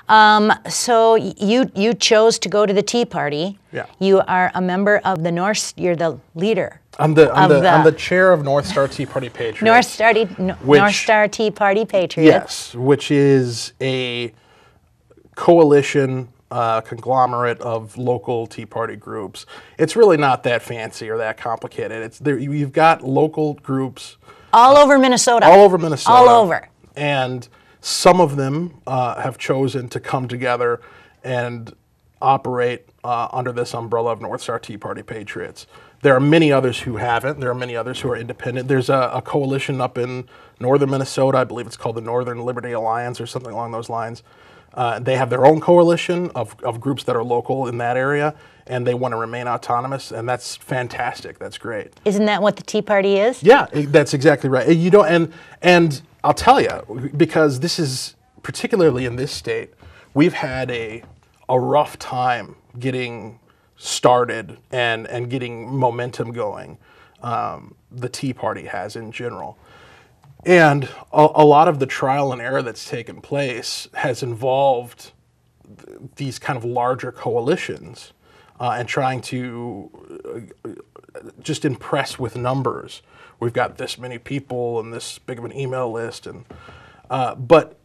So you chose to go to the Tea Party. Yeah. You are a member of the you're the leader. I'm the chair of North Star Tea Party Patriots. North Star Tea Party Patriots. Yes, which is a coalition, conglomerate of local Tea Party groups. It's really not that fancy or that complicated. It's there. You've got local groups all over Minnesota. All over Minnesota. All over. And some of them have chosen to come together and operate under this umbrella of North Star Tea Party Patriots. There are many others who haven't. There are many others who are independent. There's a coalition up in northern Minnesota. I believe it's called the Northern Liberty Alliance or something along those lines. They have their own coalition of groups that are local in that area, and they want to remain autonomous, and that's fantastic. That's great. Isn't that what the Tea Party is? Yeah, that's exactly right. You don't, and I'll tell you, because this is particularly in this state, we've had a rough time getting started and getting momentum going. The Tea Party has in general. And a lot of the trial and error that's taken place has involved these kind of larger coalitions and trying to just impress with numbers. We've got this many people and this big of an email list, and but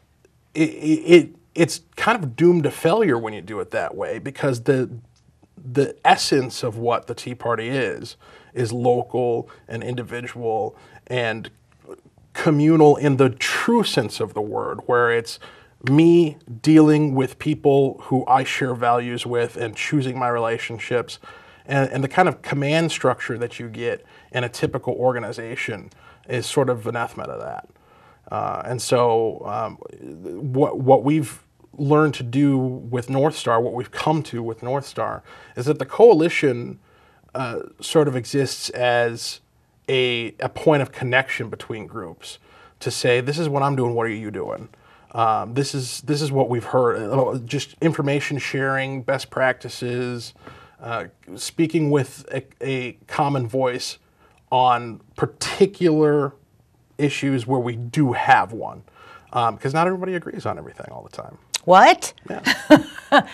it's kind of doomed to failure when you do it that way, because the essence of what the Tea Party is local and individual and communal in the true sense of the word, where it's me dealing with people who I share values with and choosing my relationships, and the kind of command structure that you get in a typical organization is sort of anathema to that. And so what we've learned to do with North Star, what we've come to with North Star, is that the coalition sort of exists as a point of connection between groups to say, this is what I'm doing, what are you doing? This is what we've heard, just information sharing, best practices, speaking with a common voice on particular issues where we do have one, because not everybody agrees on everything all the time. What? Yeah.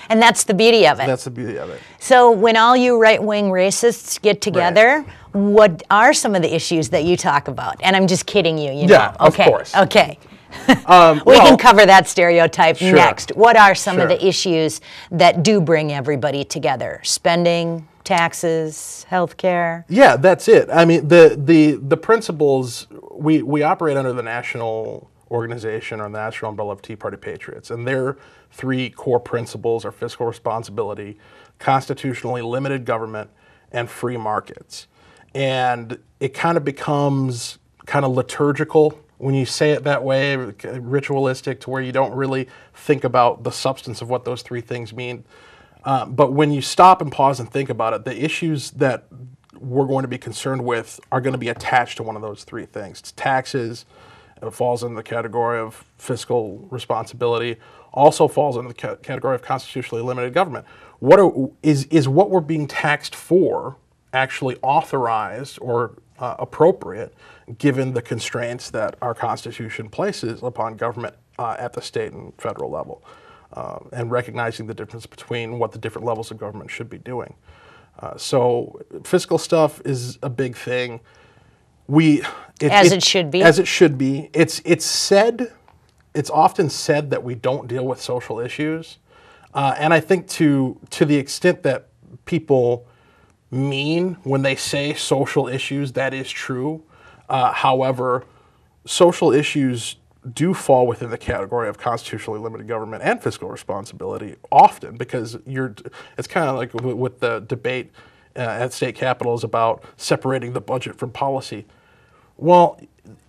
And that's the beauty of it. That's the beauty of it. So when all you right-wing racists get together, what are some of the issues that you talk about? And I'm just kidding you, you know. Yeah, okay. Of course. Okay. We can cover that stereotype next. What are some of the issues that do bring everybody together? Spending, taxes, healthcare? Yeah, that's it. I mean, the principles, we operate under the national organization or the national umbrella of Tea Party Patriots, and their three core principles are fiscal responsibility, constitutionally limited government, and free markets. And it kind of becomes kind of liturgical when you say it that way, ritualistic, to where you don't really think about the substance of what those three things mean. But when you stop and pause and think about it, the issues that we're going to be concerned with are going to be attached to one of those three things. It's taxes. It falls in the category of fiscal responsibility, also falls in the category of constitutionally limited government. Is what we're being taxed for actually authorized or appropriate, given the constraints that our Constitution places upon government at the state and federal level, and recognizing the difference between what the different levels of government should be doing. So fiscal stuff is a big thing. As it should be. As it should be. It's often said that we don't deal with social issues, and I think to the extent that people mean when they say social issues, that is true. However, social issues do fall within the category of constitutionally limited government and fiscal responsibility often, because it's kind of like with the debate at state capitals about separating the budget from policy. Well,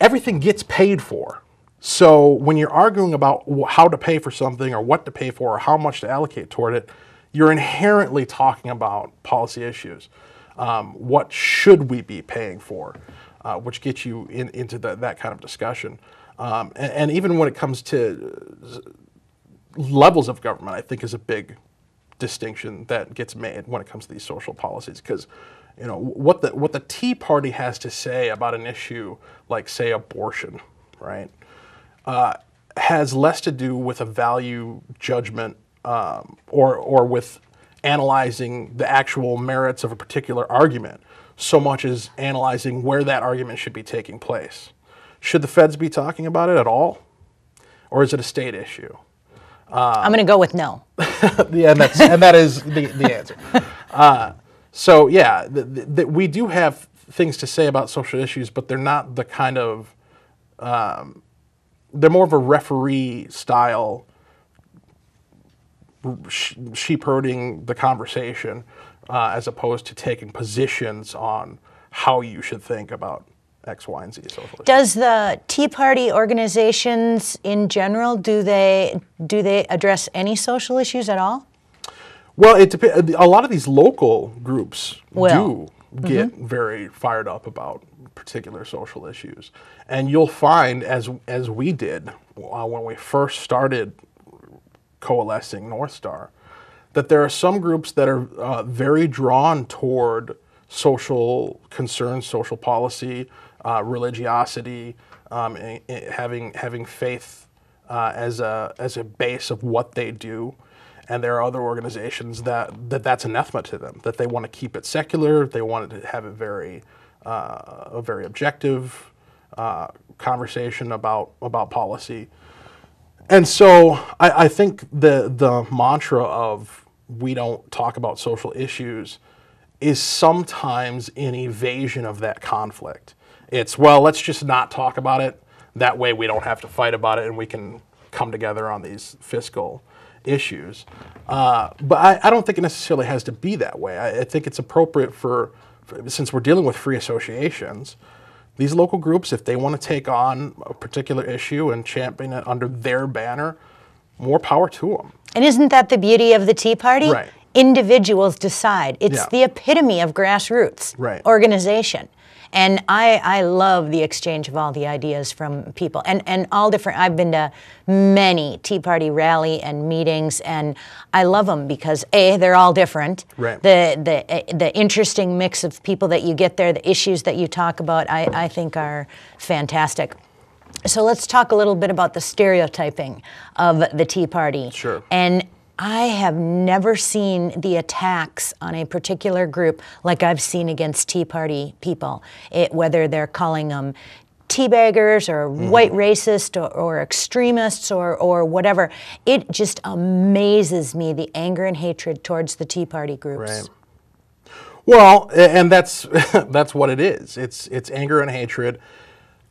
everything gets paid for. So when you're arguing about how to pay for something or what to pay for or how much to allocate toward it, you're inherently talking about policy issues. What should we be paying for? Which gets you into that kind of discussion. And even when it comes to levels of government, I think is a big distinction that gets made when it comes to these social policies, because you know what the Tea Party has to say about an issue like, say, abortion, right? has less to do with a value judgment or with analyzing the actual merits of a particular argument, so much as analyzing where that argument should be taking place. Should the feds be talking about it at all? Or is it a state issue? I'm going to go with no. Yeah, and that is the answer. So yeah, we do have things to say about social issues, but they're not the kind of, they're more of a referee style, sheep herding the conversation, as opposed to taking positions on how you should think about X, Y, and Z social issues. Does the Tea Party organizations in general, do they address any social issues at all? Well, it depends. A lot of these local groups do get very fired up about particular social issues, and you'll find, as we did when we first started coalescing North Star, that there are some groups that are very drawn toward social concerns, social policy, religiosity, having faith as a base of what they do. And there are other organizations that's anathema to them, that they want to keep it secular, they want to have it a very objective conversation about policy. And so I think the mantra of we don't talk about social issues is sometimes an evasion of that conflict. It's, well, let's just not talk about it. That way we don't have to fight about it and we can come together on these fiscal issues. But I don't think it necessarily has to be that way. I think it's appropriate since we're dealing with free associations, these local groups, if they want to take on a particular issue and champion it under their banner, more power to them. And isn't that the beauty of the Tea Party? Right. Individuals decide. It's the epitome of grassroots organization. And I love the exchange of all the ideas from people and all different. I've been to many Tea Party rally and meetings, and I love them because A, they're all different. Right. The interesting mix of people that you get there, the issues that you talk about, I think are fantastic. So let's talk a little bit about the stereotyping of the Tea Party. Sure. And I have never seen the attacks on a particular group like I've seen against Tea Party people, whether they're calling them teabaggers or white racist or extremists or whatever. It just amazes me, the anger and hatred towards the Tea Party groups. Right. Well, and that's that's what it is. It's anger and hatred,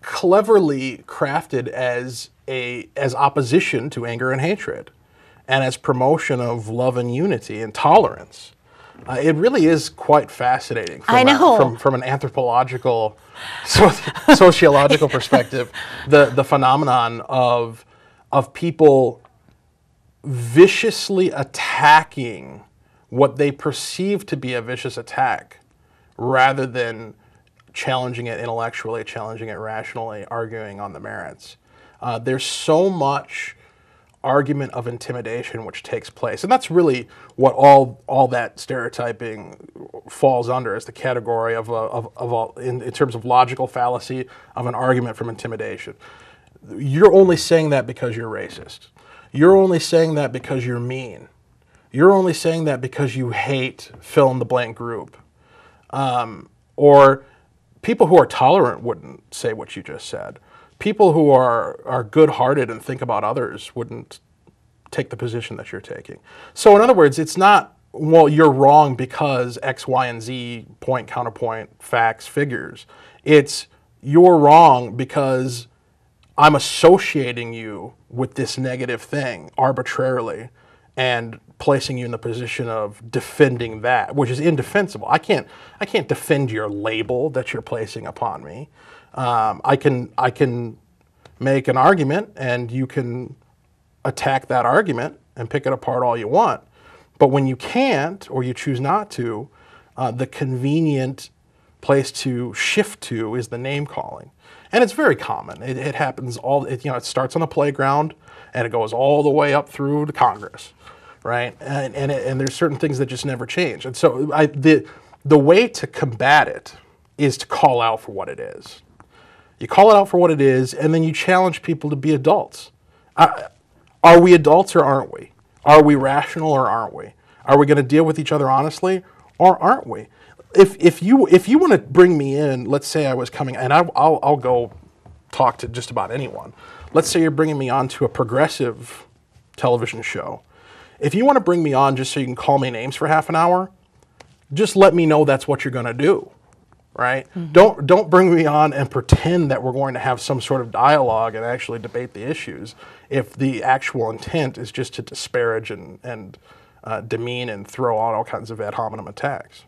cleverly crafted as opposition to anger and hatred, and as promotion of love and unity and tolerance. It really is quite fascinating from an anthropological, sociological perspective, the phenomenon of people viciously attacking what they perceive to be a vicious attack rather than challenging it intellectually, challenging it rationally, arguing on the merits. There's so much argument of intimidation which takes place, and that's really what all that stereotyping falls under, is the category of in terms of logical fallacy of an argument from intimidation. You're only saying that because you're racist. You're only saying that because you're mean. You're only saying that because you hate fill in the blank group. Or people who are tolerant wouldn't say what you just said. People who are good-hearted and think about others wouldn't take the position that you're taking. So in other words, it's not, well, you're wrong because X, Y, and Z, point, counterpoint, facts, figures. It's, you're wrong because I'm associating you with this negative thing arbitrarily and placing you in the position of defending that, which is indefensible. I can't defend your label that you're placing upon me. I can make an argument, and you can attack that argument and pick it apart all you want. But when you can't, or you choose not to, the convenient place to shift to is the name calling, and it's very common. It happens it starts on the playground and it goes all the way up through to Congress, right? And there's certain things that just never change. And so the way to combat it is to call out for what it is. You call it out for what it is, and then you challenge people to be adults Are we adults or aren't we? Are we rational or aren't we? Are we going to deal with each other honestly or aren't we? If you want to bring me in, let's say I was coming, and I'll go talk to just about anyone. Let's say you're bringing me on to a progressive television show. If you want to bring me on just so you can call me names for half an hour, just let me know that's what you're going to do, right? Don't bring me on and pretend that we're going to have some sort of dialogue and actually debate the issues if the actual intent is just to disparage and demean and throw out all kinds of ad hominem attacks.